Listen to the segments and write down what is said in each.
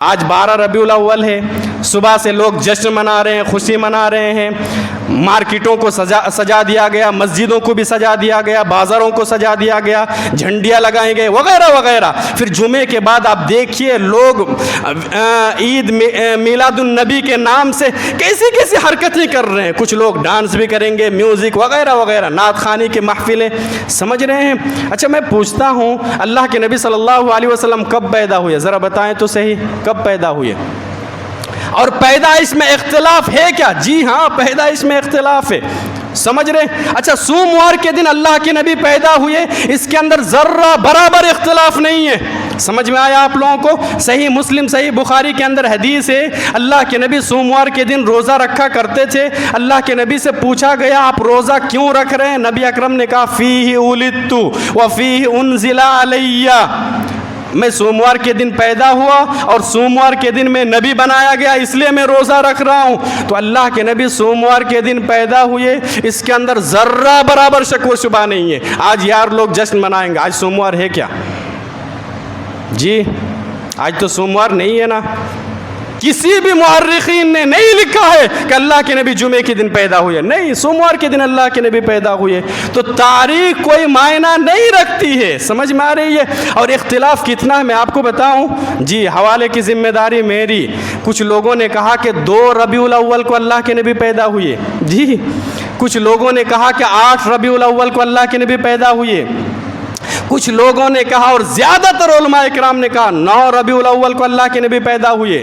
آج 12 ربیع الاول ہے، صبح سے لوگ جشن منا رہے ہیں، خوشی منا رہے ہیں، مارکیٹوں کو سجا دیا گیا، مسجدوں کو بھی سجا دیا گیا، بازاروں کو سجا دیا گیا، جھنڈیاں لگائے گئے وغیرہ وغیرہ۔ پھر جمعے کے بعد آپ دیکھیے لوگ عید میلاد النبی کے نام سے کیسی کیسی حرکتیں کر رہے ہیں، کچھ لوگ ڈانس بھی کریں گے، میوزک وغیرہ وغیرہ، نعت خوانی کی محفلیں، سمجھ رہے ہیں۔ اچھا میں پوچھتا ہوں اللہ کے نبی صلی اللہ علیہ وسلم کب پیدا ہوئے؟ ذرا بتائیں تو صحیح، کب پیدا ہوئے؟ اور پیدائش میں اختلاف ہے کیا؟ جی ہاں، پیدائش میں اختلاف ہے، سمجھ رہے ہیں۔ اچھا سوموار کے دن اللہ کے نبی پیدا ہوئے، اس کے اندر ذرہ برابر اختلاف نہیں ہے، سمجھ میں آیا آپ لوگوں کو؟ صحیح مسلم صحیح بخاری کے اندر حدیث ہے، اللہ کے نبی سوموار کے دن روزہ رکھا کرتے تھے۔ اللہ کے نبی سے پوچھا گیا آپ روزہ کیوں رکھ رہے ہیں؟ نبی اکرم نے کہا فیہ ولدت وفیہ انزل علی، میں سوموار کے دن پیدا ہوا اور سوموار کے دن میں نبی بنایا گیا، اس لیے میں روزہ رکھ رہا ہوں۔ تو اللہ کے نبی سوموار کے دن پیدا ہوئے، اس کے اندر ذرہ برابر شک و شبہ نہیں ہے۔ آج یار لوگ جشن منائیں گے، آج سوموار ہے کیا؟ جی آج تو سوموار نہیں ہے نا۔ کسی بھی مورخین نے نہیں لکھا ہے کہ اللہ کے نبی جمعے کے دن پیدا ہوئے، نہیں، سوموار کے دن اللہ کے نبی پیدا ہوئے۔ تو تاریخ کوئی معنی نہیں رکھتی ہے، سمجھ میں آ رہی ہے؟ اور اختلاف کتنا ہے میں آپ کو بتاؤں، جی حوالے کی ذمہ داری میری۔ کچھ لوگوں نے کہا کہ 2 ربیع الاول کو اللہ کے نبی پیدا ہوئے، جی کچھ لوگوں نے کہا کہ 8 ربیع الاول کو اللہ کے نبی پیدا ہوئے، کچھ لوگوں نے کہا اور زیادہ تر علماء اکرام نے کہا 9 ربیع الاول کو اللہ کے نبی پیدا ہوئے،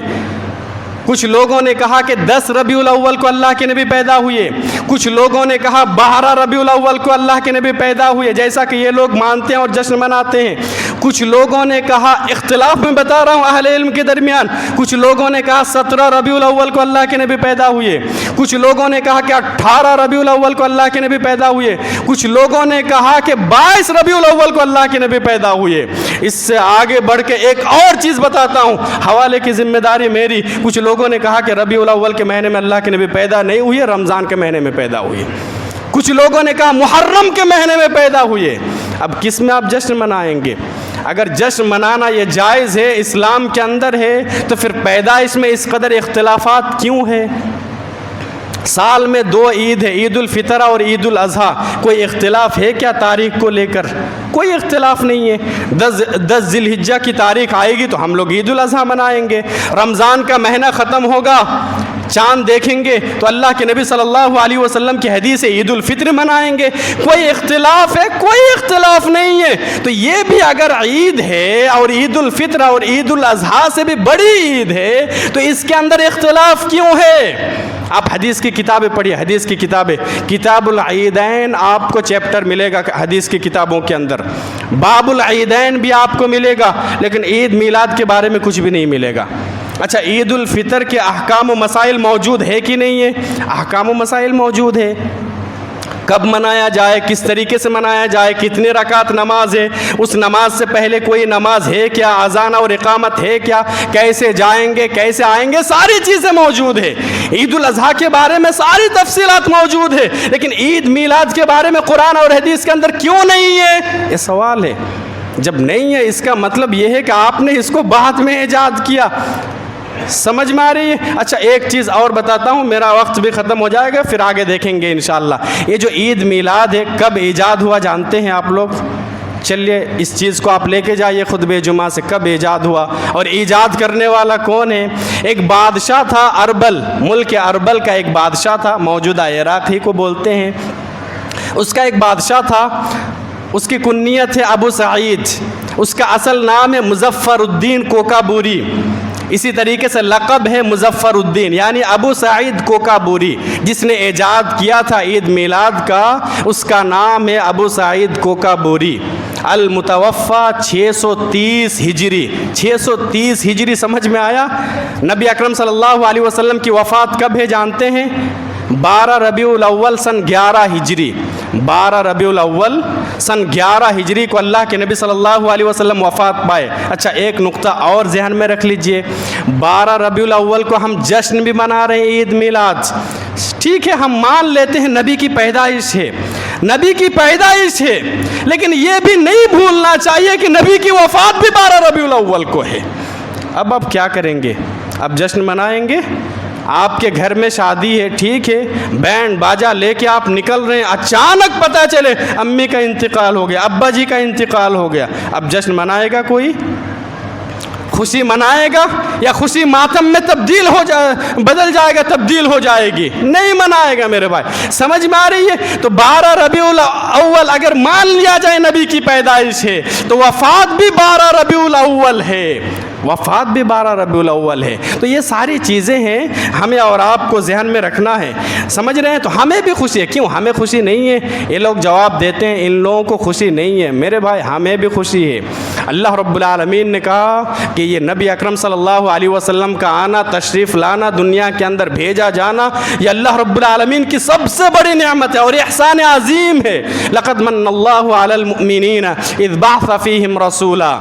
کچھ لوگوں نے کہا کہ 10 ربیع الاول کو اللہ کے نبی پیدا ہوئے، کچھ لوگوں نے کہا 12 ربیع الاول کو اللہ کے نبی پیدا ہوئے، جیسا کہ یہ لوگ مانتے ہیں اور جشن مناتے ہیں۔ کچھ لوگوں نے کہا، اختلاف میں بتا رہا ہوں اہل علم کے درمیان، کچھ لوگوں نے کہا 17 ربیع الاول کو اللہ کے نبی پیدا ہوئے، کچھ لوگوں نے کہا کہ 18 ربیع الاول کو اللہ کے نبی پیدا ہوئے، کچھ لوگوں نے کہا کہ 22 ربیع الاول کو اللہ کے نبی پیدا ہوئے۔ اس سے آگے بڑھ کے ایک اور چیز بتاتا ہوں، حوالے کی ذمہ داری میری۔ کچھ لوگوں نے کہا کہ ربیع الاول کے مہینے میں اللہ کے نبی پیدا نہیں ہوئے، رمضان کے مہینے میں پیدا ہوئے، کچھ لوگوں نے کہا محرم کے مہینے میں پیدا ہوئے۔ اب کس میں آپ جشن منائیں گے؟ اگر جشن منانا یہ جائز ہے، اسلام کے اندر ہے، تو پھر پیدائش میں اس قدر اختلافات کیوں ہے؟ سال میں 2 عید ہے، عید الفطر اور عید الاضحیٰ، کوئی اختلاف ہے کیا تاریخ کو لے کر؟ کوئی اختلاف نہیں ہے۔ 10 ذی الحجہ کی تاریخ آئے گی تو ہم لوگ عید الاضحیٰ منائیں گے، رمضان کا مہینہ ختم ہوگا، چاند دیکھیں گے تو اللہ کے نبی صلی اللہ علیہ وسلم کی حدیث ہے عید الفطر منائیں گے۔ کوئی اختلاف ہے؟ کوئی اختلاف نہیں ہے۔ تو یہ بھی اگر عید ہے اور عید الفطر اور عید الاضحیٰ سے بھی بڑی عید ہے تو اس کے اندر اختلاف کیوں ہے؟ آپ حدیث کی کتابیں پڑھیے، حدیث کی کتابیں، کتاب العیدین آپ کو چیپٹر ملے گا حدیث کی کتابوں کے اندر، باب العیدین بھی آپ کو ملے گا، لیکن عید میلاد کے بارے میں کچھ بھی نہیں ملے گا۔ اچھا عید الفطر کے احکام و مسائل موجود ہے کہ نہیں ہے؟ احکام و مسائل موجود ہے، کب منایا جائے، کس طریقے سے منایا جائے، کتنے رکعت نماز ہے، اس نماز سے پہلے کوئی نماز ہے کیا، اذان اور اقامت ہے کیا، کیسے جائیں گے، کیسے آئیں گے، ساری چیزیں موجود ہے۔ عید الاضحیٰ کے بارے میں ساری تفصیلات موجود ہے، لیکن عید میلاد کے بارے میں قرآن اور حدیث کے اندر کیوں نہیں ہے؟ یہ سوال ہے۔ جب نہیں ہے اس کا مطلب یہ ہے کہ آپ نے اس کو بعد میں ایجاد کیا، سمجھ میں آ رہی ہے؟ اچھا ایک چیز اور بتاتا ہوں، میرا وقت بھی ختم ہو جائے گا، پھر آگے دیکھیں گے انشاءاللہ۔ یہ جو عید میلاد ہے کب ایجاد ہوا جانتے ہیں آپ لوگ؟ چلیے اس چیز کو آپ لے کے جائیے خطبہ جمعہ سے، کب ایجاد ہوا اور ایجاد کرنے والا کون ہے؟ ایک بادشاہ تھا اربل، ملک اربل کا ایک بادشاہ تھا، موجودہ عراق ہی کو بولتے ہیں۔ اس کا ایک بادشاہ تھا، اس کی کنیت ہے ابو سعید، اس کا اصل نام ہے مظفر الدین کوکابوری، اسی طریقے سے لقب ہے مظفر الدین، یعنی ابو سعید کوکابوری۔ جس نے ایجاد کیا تھا عید میلاد کا اس کا نام ہے ابو سعید کوکابوری، المتوفہ 630 ہجری۔ 630 ہجری سمجھ میں آیا؟ نبی اکرم صلی اللہ علیہ وسلم کی وفات کب ہے جانتے ہیں؟ 12 ربیع الاول سن 11 ہجری، 12 ربیع الاول سن 11 ہجری کو اللہ کے نبی صلی اللہ علیہ وسلم وفات پائے۔ اچھا ایک نقطہ اور ذہن میں رکھ لیجئے، 12 ربیع الاول کو ہم جشن بھی منا رہے ہیں عید میلاد، ٹھیک ہے، ہم مان لیتے ہیں نبی کی پیدائش ہے، نبی کی پیدائش ہے، لیکن یہ بھی نہیں بھولنا چاہیے کہ نبی کی وفات بھی 12 ربیع الاول کو ہے۔ اب آپ کیا کریں گے؟ اب جشن منائیں گے؟ آپ کے گھر میں شادی ہے، ٹھیک ہے، بینڈ باجا لے کے آپ نکل رہے ہیں، اچانک پتہ چلے امی کا انتقال ہو گیا، ابا جی کا انتقال ہو گیا، اب جشن منائے گا کوئی؟ خوشی منائے گا یا خوشی ماتم میں بدل جائے گا، تبدیل ہو جائے گی؟ نہیں منائے گا میرے بھائی، سمجھ میں آ رہی ہے؟ تو 12 ربیع الاول اگر مان لیا جائے نبی کی پیدائش ہے تو وفات بھی 12 ربیع الاول ہے، وفات بھی 12 ربیع الاول ہے۔ تو یہ ساری چیزیں ہیں ہمیں اور آپ کو ذہن میں رکھنا ہے، سمجھ رہے ہیں؟ تو ہمیں بھی خوشی ہے، کیوں ہمیں خوشی نہیں ہے؟ یہ لوگ جواب دیتے ہیں ان لوگوں کو خوشی نہیں ہے، میرے بھائی ہمیں بھی خوشی ہے۔ اللہ رب العالمین نے کہا کہ یہ نبی اکرم صلی اللہ علیہ وسلم کا آنا، تشریف لانا، دنیا کے اندر بھیجا جانا، یہ اللہ رب العالمین کی سب سے بڑی نعمت ہے اور احسان عظیم ہے۔ لقد من اللہ علی المؤمنین اذ بعث فیہم رسولا،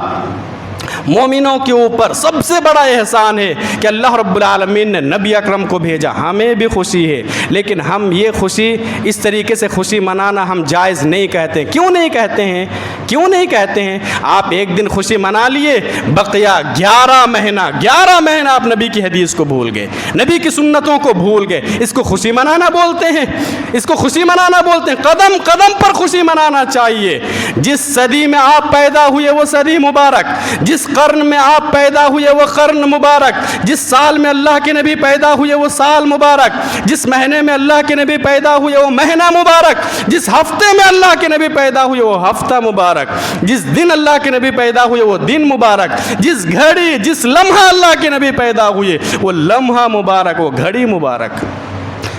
مومنوں کے اوپر سب سے بڑا احسان ہے کہ اللہ رب العالمین نے نبی اکرم کو بھیجا۔ ہمیں بھی خوشی ہے، لیکن ہم یہ خوشی اس طریقے سے خوشی منانا ہم جائز نہیں کہتے۔ کیوں نہیں کہتے ہیں؟ کیوں نہیں کہتے ہیں؟ آپ ایک دن خوشی منا لیے، بقیہ 11 مہینہ آپ نبی کی حدیث کو بھول گئے، نبی کی سنتوں کو بھول گئے، اس کو خوشی منانا بولتے ہیں؟ اس کو خوشی منانا بولتے ہیں؟ قدم قدم پر خوشی منانا چاہیے۔ جس صدی میں آپ پیدا ہوئے وہ صدی مبارک، جس قرن میں آپ پیدا ہوئے وہ قرن مبارک، جس سال میں اللہ کے نبی پیدا ہوئے وہ سال مبارک، جس مہینے میں اللہ کے نبی پیدا ہوئے وہ مہینہ مبارک، جس ہفتے میں اللہ کے نبی پیدا ہوئے وہ ہفتہ مبارک، جس دن اللہ کے نبی پیدا ہوئے وہ دن مبارک، جس گھڑی جس لمحہ اللہ کے نبی پیدا ہوئے وہ لمحہ مبارک، وہ گھڑی مبارک۔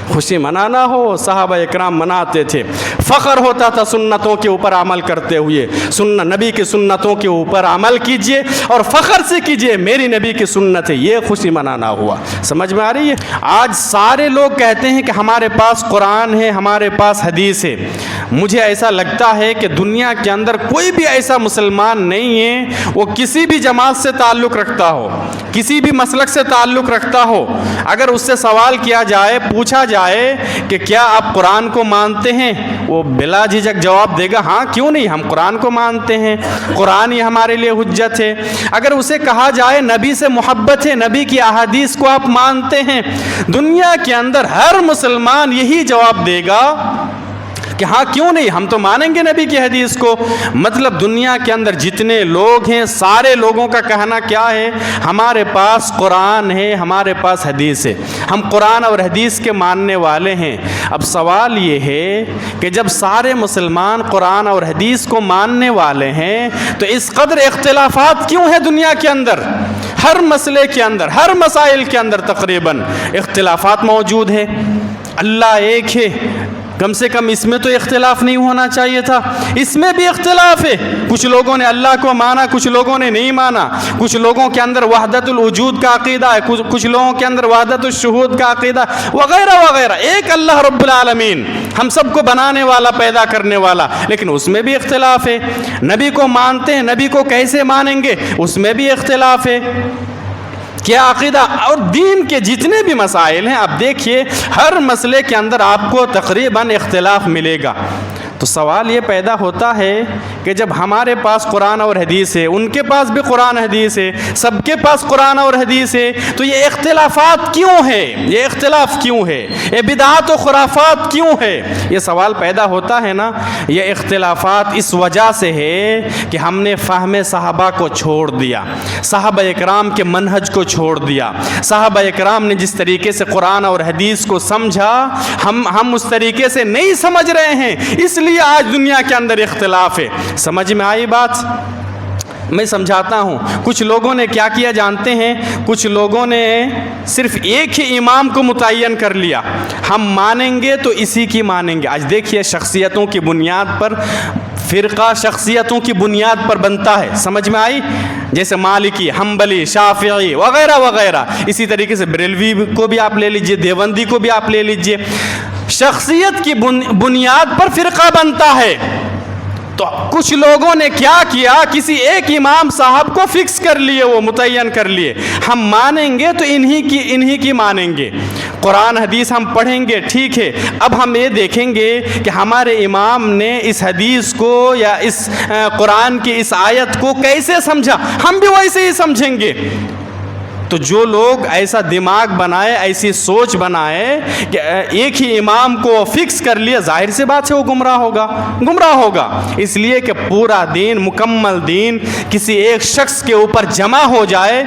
خوشی منانا ہو، صحابہ اکرام مناتے تھے، فخر ہوتا تھا سنتوں کے اوپر عمل کرتے ہوئے۔ نبی کی سنتوں کے اوپر عمل کیجئے اور فخر سے کیجئے میری نبی کی سنت ہے، یہ خوشی منانا ہوا۔ سمجھ میں آ رہی ہے؟ آج سارے لوگ کہتے ہیں کہ ہمارے پاس قرآن ہے، ہمارے پاس حدیث ہے۔ مجھے ایسا لگتا ہے کہ دنیا کے اندر کوئی بھی ایسا مسلمان نہیں ہے وہ کسی بھی جماعت سے تعلق رکھتا ہو، کسی بھی مسلک سے تعلق رکھتا ہو، اگر اس سے سوال کیا جائے، پوچھا جائے کہ کیا آپ قرآن کو مانتے ہیں، وہ بلا جھجک جواب دے گا ہاں کیوں نہیں، ہم قرآن کو مانتے ہیں، قرآن ہی ہمارے لیے حجت ہے۔ اگر اسے کہا جائے نبی سے محبت ہے، نبی کی احادیث کو آپ مانتے ہیں، دنیا کے اندر ہر مسلمان یہی جواب دے گا کہ ہاں کیوں نہیں، ہم تو مانیں گے نبی کی حدیث کو۔ مطلب دنیا کے اندر جتنے لوگ ہیں سارے لوگوں کا کہنا کیا ہے؟ ہمارے پاس قرآن ہے، ہمارے پاس حدیث ہے، ہم قرآن اور حدیث کے ماننے والے ہیں۔ اب سوال یہ ہے کہ جب سارے مسلمان قرآن اور حدیث کو ماننے والے ہیں تو اس قدر اختلافات کیوں ہیں دنیا کے اندر؟ ہر مسئلے کے اندر، ہر مسائل کے اندر تقریباً اختلافات موجود ہے۔ اللہ ایک ہے، کم سے کم اس میں تو اختلاف نہیں ہونا چاہیے تھا، اس میں بھی اختلاف ہے۔ کچھ لوگوں نے اللہ کو مانا، کچھ لوگوں نے نہیں مانا، کچھ لوگوں کے اندر وحدت الوجود کا عقیدہ ہے، کچھ لوگوں کے اندر وحدت الشہود کا عقیدہ وغیرہ وغیرہ۔ ایک اللہ رب العالمین ہم سب کو بنانے والا، پیدا کرنے والا، لیکن اس میں بھی اختلاف ہے۔ نبی کو مانتے ہیں، نبی کو کیسے مانیں گے، اس میں بھی اختلاف ہے۔ کیا عقیدہ اور دین کے جتنے بھی مسائل ہیں آپ دیکھیے ہر مسئلے کے اندر آپ کو تقریباً اختلاف ملے گا۔ تو سوال یہ پیدا ہوتا ہے کہ جب ہمارے پاس قرآن اور حدیث ہے، ان کے پاس بھی قرآن حدیث ہے، سب کے پاس قرآن اور حدیث ہے، تو یہ اختلافات کیوں ہے؟ یہ اختلاف کیوں ہے؟ یہ بدعات و خرافات کیوں ہے؟ یہ سوال پیدا ہوتا ہے نا۔ یہ اختلافات اس وجہ سے ہے کہ ہم نے فہم صحابہ کو چھوڑ دیا، صحابہ اکرام کے منہج کو چھوڑ دیا۔ صحابہ اکرام نے جس طریقے سے قرآن اور حدیث کو سمجھا ہم اس طریقے سے نہیں سمجھ رہے ہیں، اس لیے آج دنیا کے اندر اختلاف ہے۔ سمجھ میں آئی بات؟ میں سمجھاتا ہوں۔ کچھ لوگوں نے کیا کیا جانتے ہیں؟ کچھ لوگوں نے صرف ایک ہی امام کو متعین کر لیا، ہم مانیں گے تو اسی کی مانیں گے۔ آج دیکھیے شخصیتوں کی بنیاد پر فرقہ شخصیتوں کی بنیاد پر بنتا ہے، سمجھ میں آئی؟ جیسے مالکی، حنبلی، شافعی وغیرہ وغیرہ، اسی طریقے سے بریلوی کو بھی آپ لے لیجئے، دیوبندی کو بھی آپ لے لیجئے، شخصیت کی بنیاد پر فرقہ بنتا ہے۔ تو کچھ لوگوں نے کیا کیا، کسی ایک امام صاحب کو فکس کر لیے، وہ متعین کر لیے، ہم مانیں گے تو انہی کی مانیں گے، قرآن حدیث ہم پڑھیں گے، ٹھیک ہے۔ اب ہم یہ دیکھیں گے کہ ہمارے امام نے اس حدیث کو یا اس قرآن کی اس آیت کو کیسے سمجھا، ہم بھی ویسے ہی سمجھیں گے۔ تو جو لوگ ایسا دماغ بنائے، ایسی سوچ بنائے کہ ایک ہی امام کو فکس کر لیا، ظاہر سی بات ہے وہ گمراہ ہوگا. اس لیے کہ پورا دین، مکمل دین کسی ایک شخص کے اوپر جمع ہو جائے،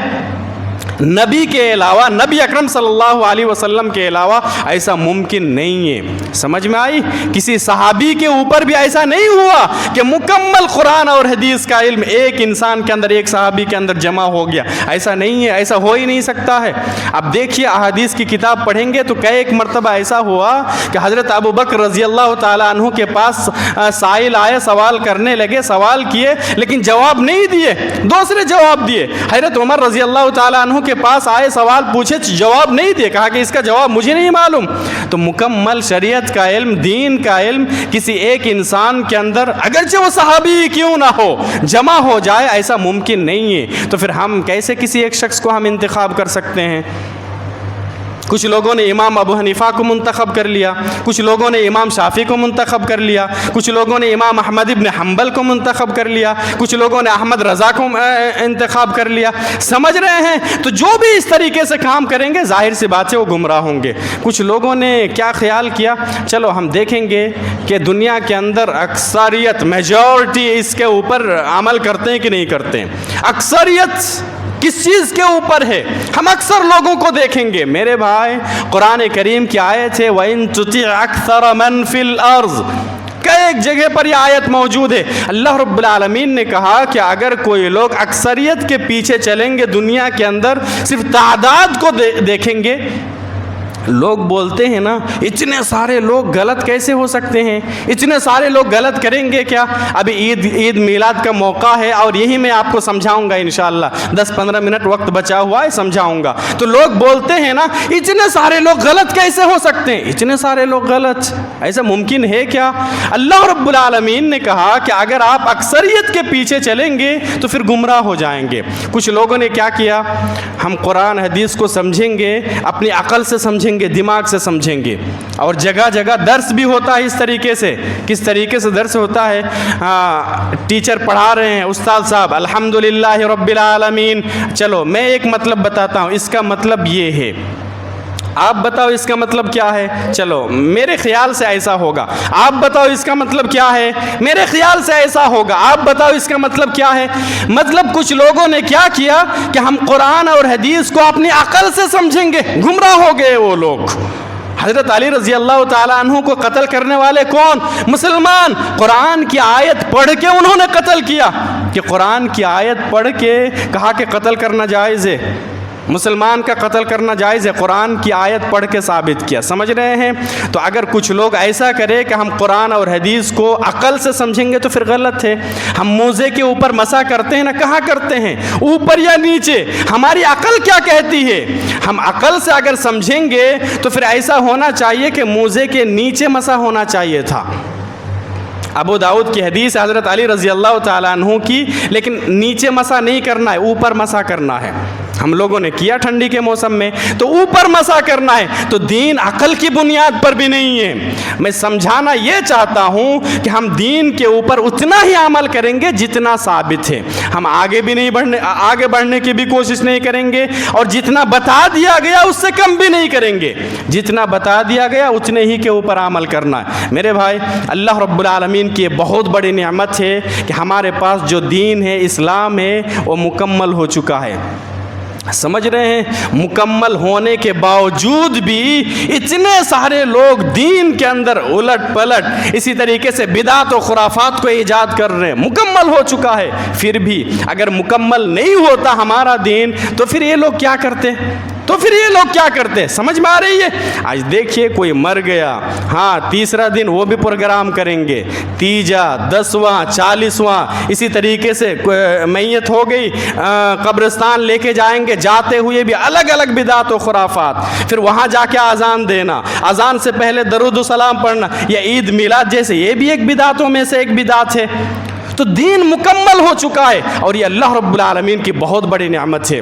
نبی کے علاوہ، نبی اکرم صلی اللہ علیہ وسلم کے علاوہ ایسا ممکن نہیں ہے. سمجھ میں آئی؟ کسی صحابی کے اوپر بھی ایسا نہیں ہوا کہ مکمل قرآن اور حدیث کا علم ایک انسان کے اندر، ایک صحابی کے اندر جمع ہو گیا. ایسا نہیں ہے، ایسا ہو ہی نہیں سکتا ہے. اب دیکھیے احادیث کی کتاب پڑھیں گے تو ایک مرتبہ ایسا ہوا کہ حضرت ابو بکر رضی اللہ تعالیٰ عنہ کے پاس سائل آئے، سوال کرنے لگے، سوال کیے لیکن جواب نہیں دیے، دوسرے جواب دیے. حضرت عمر رضی اللہ تعالیٰ عنہ کے پاس آئے، سوال پوچھے، جواب نہیں دے، کہا کہ اس کا جواب مجھے نہیں معلوم. تو مکمل شریعت کا علم، دین کا علم کسی ایک انسان کے اندر، اگرچہ وہ صحابی کیوں نہ ہو، جمع ہو جائے، ایسا ممکن نہیں ہے. تو پھر ہم کیسے کسی ایک شخص کو ہم انتخاب کر سکتے ہیں؟ کچھ لوگوں نے امام ابو حنیفہ کو منتخب کر لیا، کچھ لوگوں نے امام شافعی کو منتخب کر لیا، کچھ لوگوں نے امام احمد ابن حنبل کو منتخب کر لیا، کچھ لوگوں نے احمد رضا کو انتخاب کر لیا. سمجھ رہے ہیں؟ تو جو بھی اس طریقے سے کام کریں گے، ظاہر سی بات ہے وہ گمراہ ہوں گے. کچھ لوگوں نے کیا خیال کیا، چلو ہم دیکھیں گے کہ دنیا کے اندر اکثریت، میجورٹی اس کے اوپر عمل کرتے ہیں کہ نہیں کرتے ہیں. اکثریت کس چیز کے اوپر ہے؟ ہم اکثر لوگوں کو دیکھیں گے. میرے بھائی، قرآن کریم کی آیت ہے وَإِن تُطِعْ أَكْثَرَ مَنْ فِي الْأَرْضِ، ایک جگہ پر یہ آیت موجود ہے. اللہ رب العالمین نے کہا کہ اگر کوئی لوگ اکثریت کے پیچھے چلیں گے دنیا کے اندر، صرف تعداد کو دیکھیں گے. لوگ بولتے ہیں نا، اتنے سارے لوگ غلط کیسے ہو سکتے ہیں، اتنے سارے لوگ غلط کریں گے کیا؟ ابھی عید میلاد کا موقع ہے اور یہی میں آپ کو سمجھاؤں گا انشاءاللہ. 10-15 منٹ وقت بچا ہوا ہے، سمجھاؤں گا. تو لوگ بولتے ہیں نا، اتنے سارے لوگ غلط کیسے ہو سکتے ہیں، اتنے سارے لوگ غلط، ایسا ممکن ہے کیا؟ اللہ رب العالمین نے کہا کہ اگر آپ اکثریت کے پیچھے چلیں گے تو پھر گمراہ ہو جائیں گے. کچھ لوگوں نے کیا کیا، ہم قرآن حدیث کو سمجھیں گے، اپنی عقل سے سمجھیں گے، دماغ سے سمجھیں گے. اور جگہ جگہ درس بھی ہوتا ہے اس طریقے سے. کس طریقے سے درس ہوتا ہے؟ ٹیچر پڑھا رہے ہیں، استاد صاحب الحمدللہ رب العالمین. چلو میں ایک مطلب بتاتا ہوں، اس کا مطلب یہ ہے، آپ بتاؤ اس کا مطلب کیا ہے. چلو میرے خیال سے ایسا ہوگا، آپ بتاؤ اس کا مطلب کیا ہے. میرے خیال سے ایسا ہوگا، آپ بتاؤ اس کا مطلب کیا ہے. مطلب کچھ لوگوں نے کیا کیا کہ ہم قرآن اور حدیث کو اپنی عقل سے سمجھیں گے، گمراہ ہو گئے وہ لوگ. حضرت علی رضی اللہ تعالیٰ عنہ کو قتل کرنے والے کون؟ مسلمان. قرآن کی آیت پڑھ کے انہوں نے قتل کیا، کہ قرآن کی آیت پڑھ کے کہا کہ قتل کرنا جائز ہے، مسلمان کا قتل کرنا جائز ہے، قرآن کی آیت پڑھ کے ثابت کیا. سمجھ رہے ہیں؟ تو اگر کچھ لوگ ایسا کرے کہ ہم قرآن اور حدیث کو عقل سے سمجھیں گے تو پھر غلط ہے. ہم موزے کے اوپر مسح کرتے ہیں نا، کہاں کرتے ہیں؟ اوپر یا نیچے؟ ہماری عقل کیا کہتی ہے؟ ہم عقل سے اگر سمجھیں گے تو پھر ایسا ہونا چاہیے کہ موزے کے نیچے مسح ہونا چاہیے تھا. ابو داؤد کی حدیث حضرت علی رضی اللہ تعالیٰ عنہ کی، لیکن نیچے مسح نہیں کرنا ہے، اوپر مسح کرنا ہے. ہم لوگوں نے کیا ٹھنڈی کے موسم میں، تو اوپر مسح کرنا ہے. تو دین عقل کی بنیاد پر بھی نہیں ہے. میں سمجھانا یہ چاہتا ہوں کہ ہم دین کے اوپر اتنا ہی عمل کریں گے جتنا ثابت ہے. ہم آگے بڑھنے کی بھی کوشش نہیں کریں گے، اور جتنا بتا دیا گیا اس سے کم بھی نہیں کریں گے. جتنا بتا دیا گیا اتنے ہی کے اوپر عمل کرنا ہے. میرے بھائی، اللہ رب العالمین کی بہت بڑی نعمت ہے کہ ہمارے پاس جو دین ہے، اسلام ہے، وہ مکمل ہو چکا ہے. سمجھ رہے ہیں؟ مکمل ہونے کے باوجود بھی اتنے سارے لوگ دین کے اندر الٹ پلٹ اسی طریقے سے بدعت و خرافات کو ایجاد کر رہے ہیں. مکمل ہو چکا ہے، پھر بھی اگر مکمل نہیں ہوتا ہمارا دین تو پھر یہ لوگ کیا کرتے؟ سمجھ میں آ رہی ہے؟ آج دیکھیے کوئی مر گیا، ہاں تیسرا دن وہ بھی پروگرام کریں گے، تیجا، 10واں، 40واں، اسی طریقے سے میت ہو گئی، قبرستان لے کے جائیں گے، جاتے ہوئے بھی الگ الگ بدعت و خرافات. پھر وہاں جا کے اذان دینا، اذان سے پہلے درود و سلام پڑھنا، یا عید میلاد جیسے، یہ بھی ایک بدعتوں میں سے ایک بدعت ہے. تو دین مکمل ہو چکا ہے، اور یہ اللہ رب العالمین کی بہت بڑی نعمت ہے.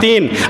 3।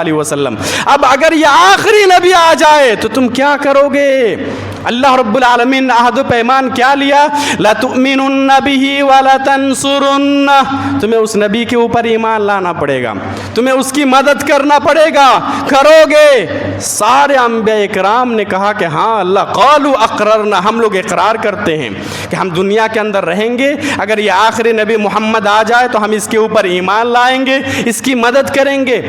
علیہ وسلم. اب اگر یہ آخری نبی آ جائے تو تم کیا کرو گے؟ اللہ رب العالمین نے عہد و پیمان کیا لیا؟ لَتُؤْمِنُنَّ بِهِ وَلَتَنْصُرُنَّهُ. تمہیں اس نبی کے اوپر ایمان لانا پڑے گا، تمہیں اس کی مدد کرنا پڑے گا، کرو گے؟ سارے انبیاء اکرام نے کہا کہ ہاں اللہ، قالوا اقررنا، ہم لوگ اقرار کرتے ہیں کہ ہم دنیا کے اندر رہیں گے، اگر یہ آخری نبی محمد آ جائے تو ہم اس کے اوپر ایمان لائیں گے، اس کی مدد کریں گے.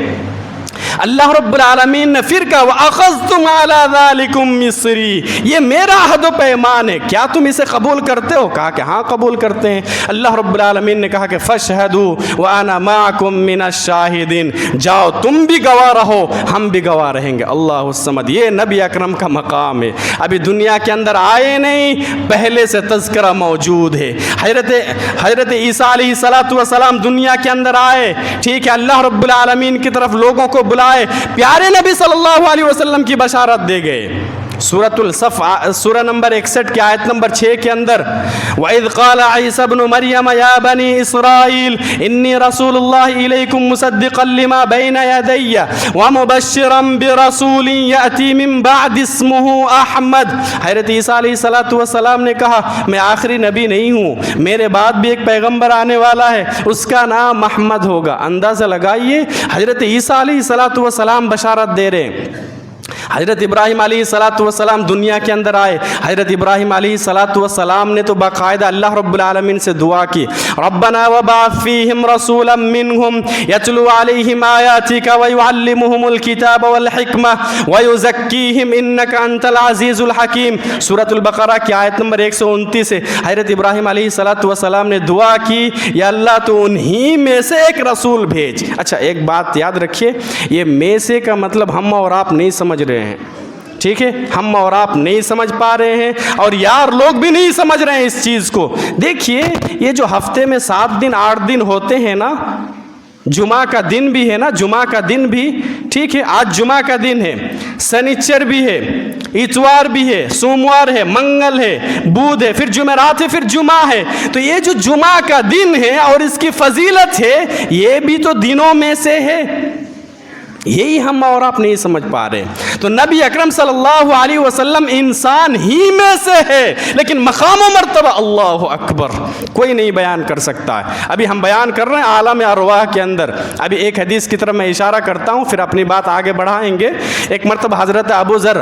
اللہ رب العالمین نے پھر کہا وَأَخَذْتُمْ عَلَى ذَلِكُمْ مِصْرِي، یہ میرا عہد و پیمان ہے، کیا تم اسے قبول کرتے ہو؟ کہا کہ ہاں قبول کرتے ہیں. اللہ رب العالمین نے کہا کہ فَاشْهَدُوا وَأَنَا مَعَكُمْ مِنَ الشَّاهِدِينَ، جاؤ تم بھی گواہ رہو، ہم بھی گواہ رہیں گے. اللہ الصمد، یہ نبی اکرم کا مقام ہے. ابھی دنیا کے اندر آئے نہیں، پہلے سے تذکرہ موجود ہے. حضرت عیسیٰ علیہ السلام دنیا کے اندر آئے، ٹھیک ہے، اللہ رب العالمین کی طرف لوگوں کو بلائے، پیارے نبی صلی اللہ علیہ وسلم کی بشارت دے گئے. سورۃ الصف سورہ نمبر 61 کی آیت نمبر 6 کے اندر وَإِذْ قَالَ عِيسَى ابْنُ مَرْيَمَ يَا بَنِي إِسْرَائِيلَ إِنِّي رَسُولُ اللَّهِ إِلَيْكُمْ مُصَدِّقًا لِمَا بَيْنَ يَدَيَّ وَمُبَشِّرًا بِرَسُولٍ يَأْتِي مِن بَعْدِي اسْمُهُ أَحْمَدُ. حضرت عیسیٰ علیہ السلام نے کہا میں آخری نبی نہیں ہوں، میرے بعد بھی ایک پیغمبر آنے والا ہے، اس کا نام احمد ہوگا. اندازہ لگائیے، حضرت عیسیٰ علیہ السلام بشارت دے رہے ہیں. حضرت ابراہیم علیہ السلام دنیا کے اندر آئے. حضرت ابراہیم علیہ السلام نے تو باقاعدہ اللہ رب العالمین سے دعا کی، ربنا وبعث فیہم رسولا منہم یتلو علیہم آیاتک ویعلمہم الکتاب والحکمہ ویزکیہم انک انت العزیز الحکیم. سورۃ البقرہ کی آیت نمبر 129 سے حضرت ابراہیم علیہ السلام نے دعا کی، یا اللہ تو انہی میں سے ایک رسول بھیج. اچھا ایک بات یاد رکھیے، یہ میں سے کا مطلب ہم اور آپ نہیں سمجھ رہے ہیں، ٹھیک ہے، ہم اور آپ نہیں سمجھ پا رہے ہیں اور یار لوگ بھی نہیں سمجھ رہے ہیں اس چیز کو. دیکھیے یہ جو ہفتے میں 7 دن 8 دن ہوتے ہیں نا، جمعہ کا دن بھی ہے نا، جمعہ کا دن بھی، ٹھیک ہے، آج جمعہ کا دن ہے، سنیچر بھی ہے، اتوار بھی ہے، سوموار ہے، منگل ہے، بدھ ہے، پھر جمعرات ہے، پھر جمعہ ہے. تو یہ جو جمعہ کا دن ہے اور اس کی فضیلت ہے، یہ بھی تو دنوں میں سے ہے، یہی ہم اور آپ نہیں سمجھ پا رہے. تو نبی اکرم صلی اللہ علیہ وسلم انسان ہی میں سے ہے، لیکن مقام و مرتبہ اللہ اکبر کوئی نہیں بیان کر سکتا ہے. ابھی ہم بیان کر رہے ہیں عالم ارواح کے اندر. ابھی ایک حدیث کی طرف میں اشارہ کرتا ہوں، پھر اپنی بات آگے بڑھائیں گے. ایک مرتبہ حضرت ابو ذر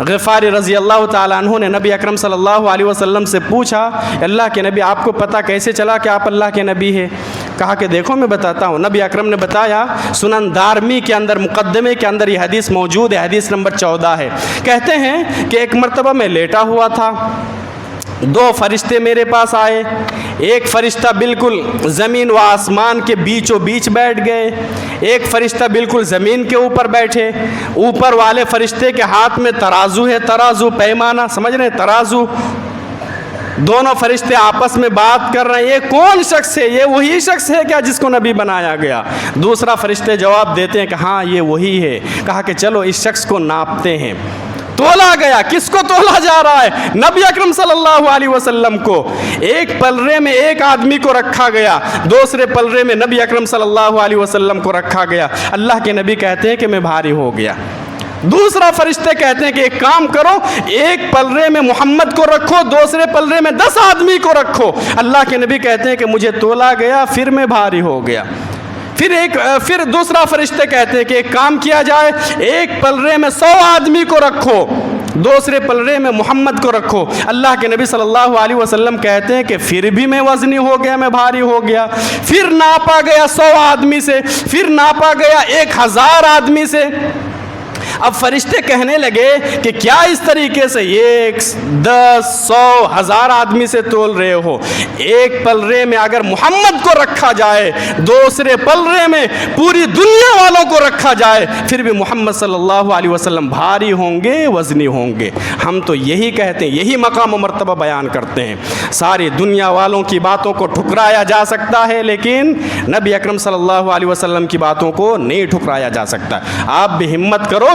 غفاری رضی اللہ تعالیٰ عنہ نے نبی اکرم صلی اللہ علیہ وسلم سے پوچھا، اللہ کے نبی آپ کو پتہ کیسے چلا کہ آپ اللہ کے نبی ہیں؟ کہا کہ دیکھو میں بتاتا ہوں. نبی اکرم نے بتایا، سنن دارمی کے اندر مقدمے کے اندر یہ حدیث موجود ہے، حدیث نمبر 14 ہے. کہتے ہیں کہ ایک مرتبہ میں لیٹا ہوا تھا، 2 فرشتے میرے پاس آئے. ایک فرشتہ بالکل زمین و آسمان کے بیچوں بیچ بیٹھ گئے، ایک فرشتہ بالکل زمین کے اوپر بیٹھے. اوپر والے فرشتے کے ہاتھ میں ترازو ہے، ترازو پیمانہ، سمجھ رہے ہیں، ترازو. دونوں فرشتے آپس میں بات کر رہے ہیں، یہ کون شخص ہے؟ یہ وہی شخص ہے کیا جس کو نبی بنایا گیا؟ دوسرا فرشتے جواب دیتے ہیں کہ ہاں یہ وہی ہے. کہا کہ چلو اس شخص کو ناپتے ہیں. تولا گیا. کس کو تولا جا رہا ہے؟ نبی اکرم صلی اللہ علیہ وسلم کو. ایک پلڑے میں ایک آدمی کو رکھا گیا، دوسرے پلڑے میں نبی اکرم صلی اللہ علیہ وسلم کو رکھا گیا. اللہ کے نبی کہتے ہیں کہ میں بھاری ہو گیا. دوسرا فرشتے کہتے ہیں کہ ایک کام کرو، ایک پلڑے میں محمد کو رکھو، دوسرے پلڑے میں 10 آدمی کو رکھو. اللہ کے نبی کہتے ہیں کہ مجھے تولا گیا، پھر میں بھاری ہو گیا. پھر دوسرا فرشتے کہتے ہیں کہ ایک کام کیا جائے، ایک پلڑے میں 100 آدمی کو رکھو، دوسرے پلڑے میں محمد کو رکھو. اللہ کے نبی صلی اللہ علیہ وسلم کہتے ہیں کہ پھر بھی میں وزنی ہو گیا، میں بھاری ہو گیا. پھر ناپا گیا 100 آدمی سے، پھر ناپا گیا 1000 آدمی سے. اب فرشتے کہنے لگے کہ کیا اس طریقے سے 1 10 100 1000 آدمی سے تول رہے ہو؟ ایک پلڑے میں اگر محمد کو رکھا جائے، دوسرے پلڑے میں پوری دنیا والوں کو رکھا جائے، پھر بھی محمد صلی اللہ علیہ وسلم بھاری ہوں گے، وزنی ہوں گے. ہم تو یہی کہتے ہیں، یہی مقام و مرتبہ بیان کرتے ہیں. ساری دنیا والوں کی باتوں کو ٹھکرایا جا سکتا ہے، لیکن نبی اکرم صلی اللہ علیہ وسلم کی باتوں کو نہیں ٹھکرایا جا سکتا. آپ بھی ہمت کرو،